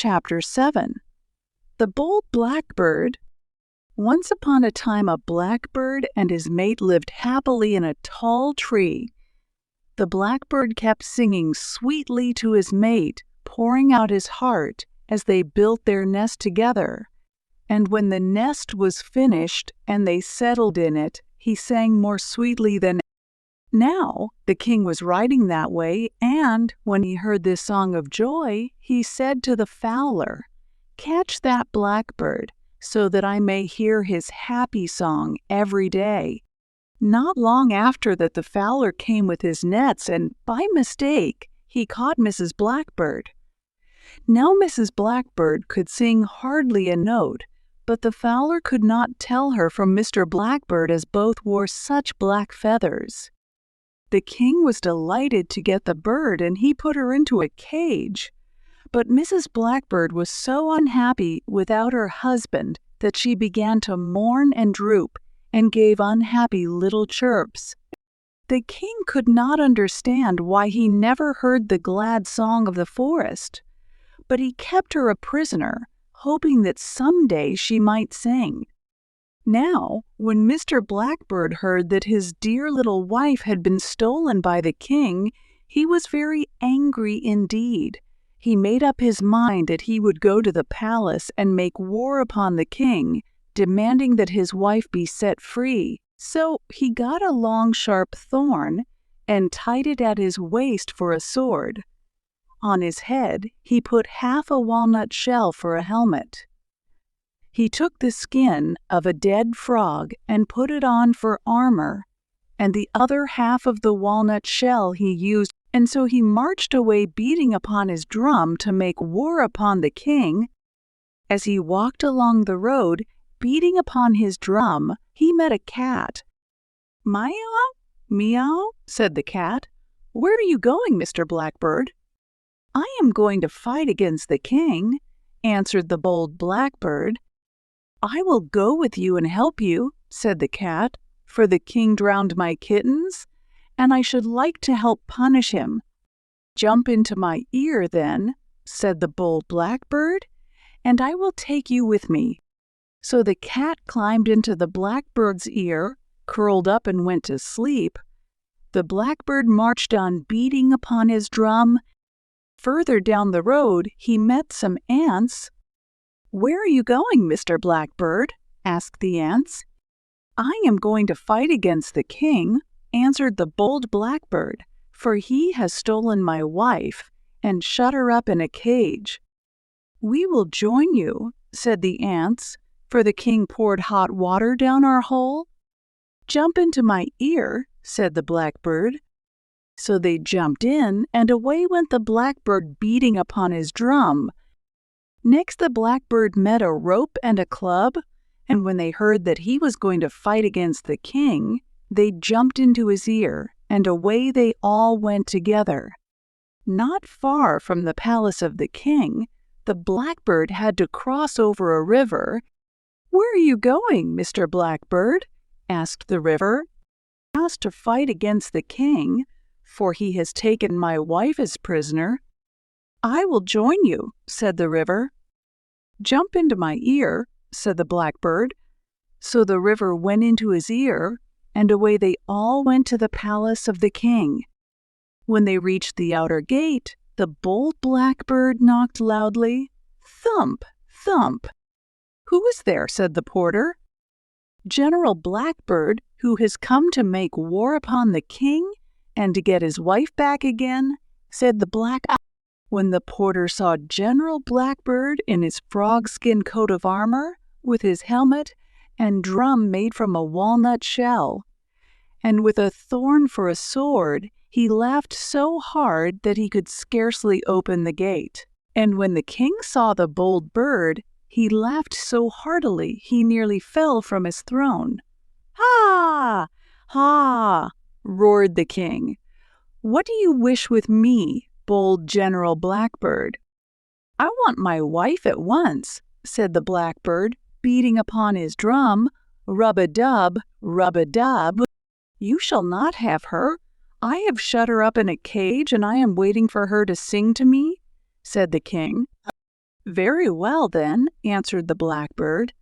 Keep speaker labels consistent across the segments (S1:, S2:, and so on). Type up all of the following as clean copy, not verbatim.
S1: Chapter 7. The Bold Blackbird. Once upon a time a blackbird and his mate lived happily in a tall tree. The blackbird kept singing sweetly to his mate, pouring out his heart as they built their nest together. And when the nest was finished and they settled in it, he sang more sweetly than now. The king was riding that way, and when he heard this song of joy, he said to the fowler, "Catch that blackbird, so that I may hear his happy song every day." Not long after that, the fowler came with his nets, and by mistake, he caught Mrs. Blackbird. Now Mrs. Blackbird could sing hardly a note, but the fowler could not tell her from Mr. Blackbird, as both wore such black feathers. The king was delighted to get the bird, and he put her into a cage. But Mrs. Blackbird was so unhappy without her husband that she began to mourn and droop, and gave unhappy little chirps. The king could not understand why he never heard the glad song of the forest, but he kept her a prisoner, hoping that some day she might sing. Now, when Mr. Blackbird heard that his dear little wife had been stolen by the king, he was very angry indeed. He made up his mind that he would go to the palace and make war upon the king, demanding that his wife be set free. So he got a long sharp thorn and tied it at his waist for a sword. On his head he put half a walnut shell for a helmet. He took the skin of a dead frog and put it on for armor, and the other half of the walnut shell he used, and so he marched away beating upon his drum to make war upon the king. As he walked along the road, beating upon his drum, he met a cat. "Meow, meow," said the cat. "Where are you going, Mr. Blackbird?" "I am going to fight against the king," answered the bold blackbird. "I will go with you and help you," said the cat, "for the king drowned my kittens, and I should like to help punish him." "Jump into my ear, then," said the bold blackbird, "and I will take you with me." So the cat climbed into the blackbird's ear, curled up and went to sleep. The blackbird marched on beating upon his drum. Further down the road he met some ants. "Where are you going, Mr. Blackbird?" asked the ants. "I am going to fight against the king," answered the bold blackbird, "for he has stolen my wife and shut her up in a cage." "We will join you," said the ants, "for the king poured hot water down our hole." "Jump into my ear," said the blackbird. So they jumped in, and away went the blackbird beating upon his drum. Next the blackbird met a rope and a club, and when they heard that he was going to fight against the king, they jumped into his ear, and away they all went together. Not far from the palace of the king, the blackbird had to cross over a river. "Where are you going, Mr. Blackbird?" asked the river. "I asked to fight against the king, for he has taken my wife as prisoner." "I will join you," said the river. "Jump into my ear," said the blackbird. So the river went into his ear, and away they all went to the palace of the king. When they reached the outer gate, the bold blackbird knocked loudly. Thump, thump. "Who is there?" said the porter. "General Blackbird, who has come to make war upon the king and to get his wife back again," said the black. When the porter saw General Blackbird in his frog-skin coat of armor, with his helmet and drum made from a walnut shell, and with a thorn for a sword, he laughed so hard that he could scarcely open the gate. And when the king saw the bold bird, he laughed so heartily he nearly fell from his throne. "Ha! Ha!" roared the king. "What do you wish with me, bold General Blackbird?" "I want my wife at once," said the blackbird, beating upon his drum. "Rub-a-dub, rub-a-dub." "You shall not have her. I have shut her up in a cage, and I am waiting for her to sing to me," said the king. "Very well, then," answered the blackbird.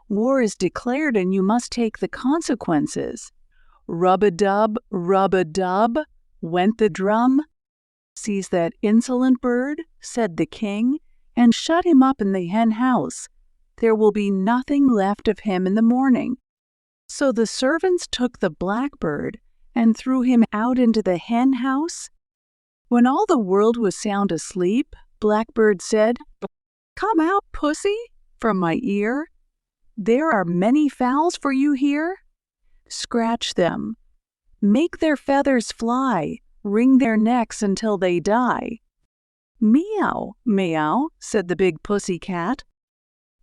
S1: "War is declared, and you must take the consequences." Rub-a-dub, went the drum. "Seize that insolent bird," said the king, "and shut him up in the hen house. There will be nothing left of him in the morning." So the servants took the blackbird and threw him out into the hen house. When all the world was sound asleep, Blackbird said, "Come out, pussy, from my ear. There are many fowls for you here. Scratch them, make their feathers fly, wring their necks until they die." "Meow, meow," said the big pussy cat,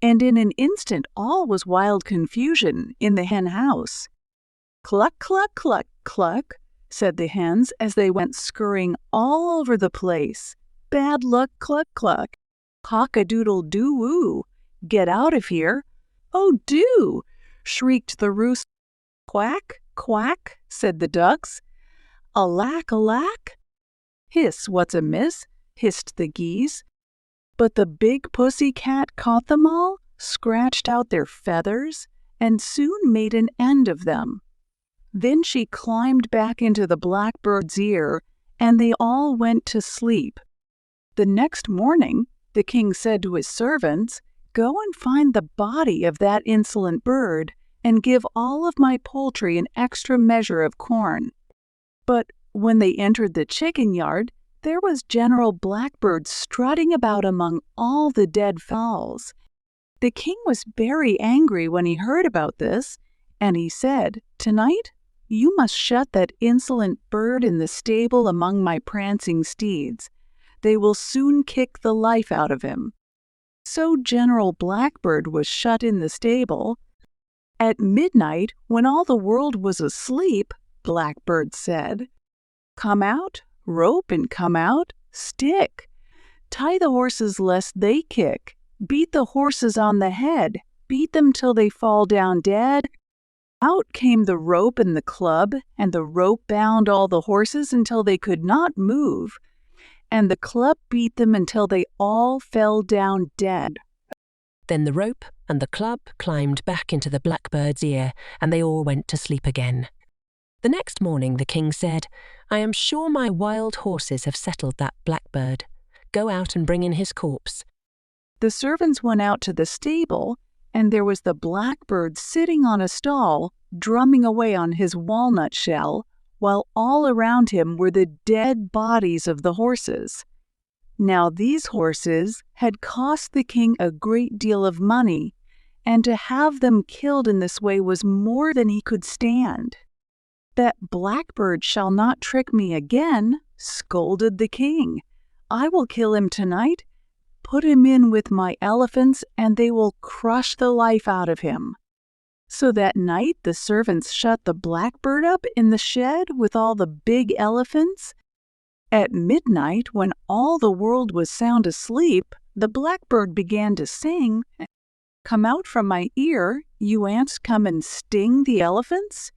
S1: and in an instant all was wild confusion in the hen house. "Cluck, cluck, cluck, cluck," said the hens as they went scurrying all over the place. "Bad luck, cluck, cluck. Cock-a-doodle-doo-woo. Get out of here." "Oh, do!" shrieked the rooster. "Quack, quack," said the ducks. "Alack, alack." "Hiss, what's amiss?" hissed the geese. But the big pussy cat caught them all, scratched out their feathers, and soon made an end of them. Then she climbed back into the blackbird's ear, and they all went to sleep. The next morning, the king said to his servants, "Go and find the body of that insolent bird, and give all of my poultry an extra measure of corn." But when they entered the chicken yard, there was General Blackbird strutting about among all the dead fowls. The king was very angry when he heard about this, and he said, "Tonight you must shut that insolent bird in the stable among my prancing steeds. They will soon kick the life out of him." So General Blackbird was shut in the stable. At midnight, when all the world was asleep, Blackbird said, "Come out, rope and come out, stick. Tie the horses lest they kick. Beat the horses on the head, beat them till they fall down dead." Out came the rope and the club, and the rope bound all the horses until they could not move, and the club beat them until they all fell down dead.
S2: Then the rope and the club climbed back into the blackbird's ear, and they all went to sleep again. The next morning the king said, "I am sure my wild horses have settled that blackbird. Go out and bring in his corpse."
S1: The servants went out to the stable, and there was the blackbird sitting on a stall, drumming away on his walnut shell, while all around him were the dead bodies of the horses. Now these horses had cost the king a great deal of money, and to have them killed in this way was more than he could stand. "That blackbird shall not trick me again," scolded the king. "I will kill him tonight, put him in with my elephants, and they will crush the life out of him." So that night the servants shut the blackbird up in the shed with all the big elephants. At midnight, when all the world was sound asleep, the blackbird began to sing, "Come out from my ear, you ants, come and sting the elephants.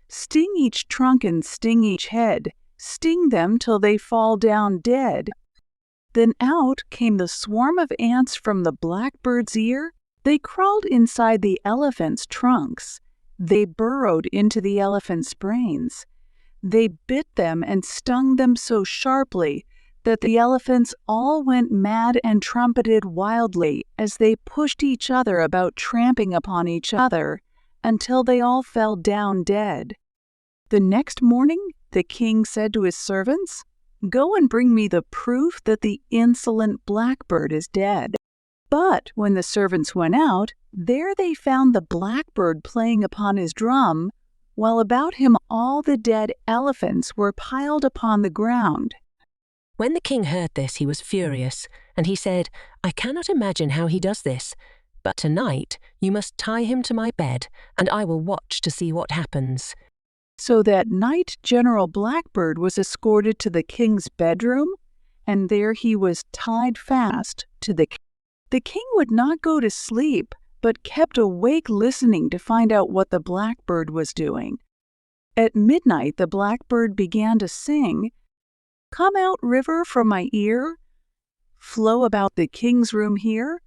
S1: Sting each trunk and sting each head, sting them till they fall down dead." Then out came the swarm of ants from the blackbird's ear. They crawled inside the elephants' trunks. They burrowed into the elephants' brains. They bit them and stung them so sharply that the elephants all went mad and trumpeted wildly as they pushed each other about, tramping upon each other, until they all fell down dead. The next morning the king said to his servants, "Go and bring me the proof that the insolent blackbird is dead." But when the servants went out, there they found the blackbird playing upon his drum, while about him all the dead elephants were piled upon the ground.
S2: When the king heard this, he was furious, and he said, "I cannot imagine how he does this, but tonight you must tie him to my bed, and I will watch to see what happens."
S1: So that night General Blackbird was escorted to the king's bedroom, and there he was tied fast to the king. The king would not go to sleep, but kept awake listening to find out what the blackbird was doing. At midnight the blackbird began to sing, "Come out, river, from my ear. flow about the king's room here?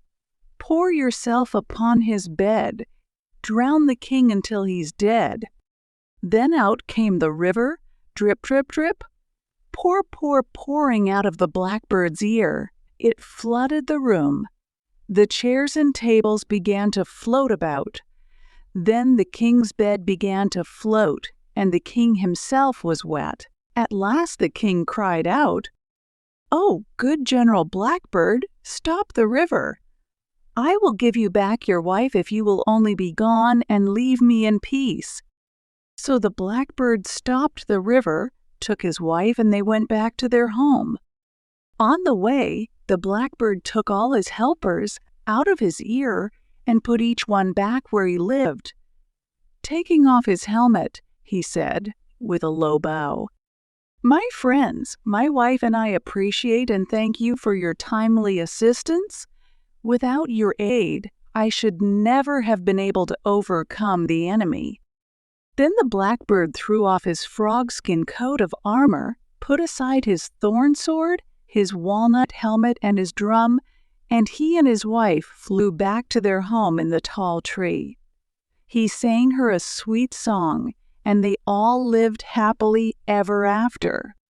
S1: Pour yourself upon his bed, drown the king until he's dead. Then out came the river, drip, drip, drip, pour, pour, pouring out of the blackbird's ear. It flooded the room. The chairs and tables began to float about. Then the king's bed began to float, and the king himself was wet. At last the king cried out, "Oh, good General Blackbird, stop the river. I will give you back your wife if you will only be gone and leave me in peace." So the blackbird stopped the river, took his wife, and they went back to their home. On the way, the blackbird took all his helpers out of his ear and put each one back where he lived. Taking off his helmet, he said, with a low bow, "My friends, my wife and I appreciate and thank you for your timely assistance. Without your aid, I should never have been able to overcome the enemy." Then the blackbird threw off his frogskin coat of armor, put aside his thorn sword, his walnut helmet, and his drum, and he and his wife flew back to their home in the tall tree. He sang her a sweet song, and they all lived happily ever after.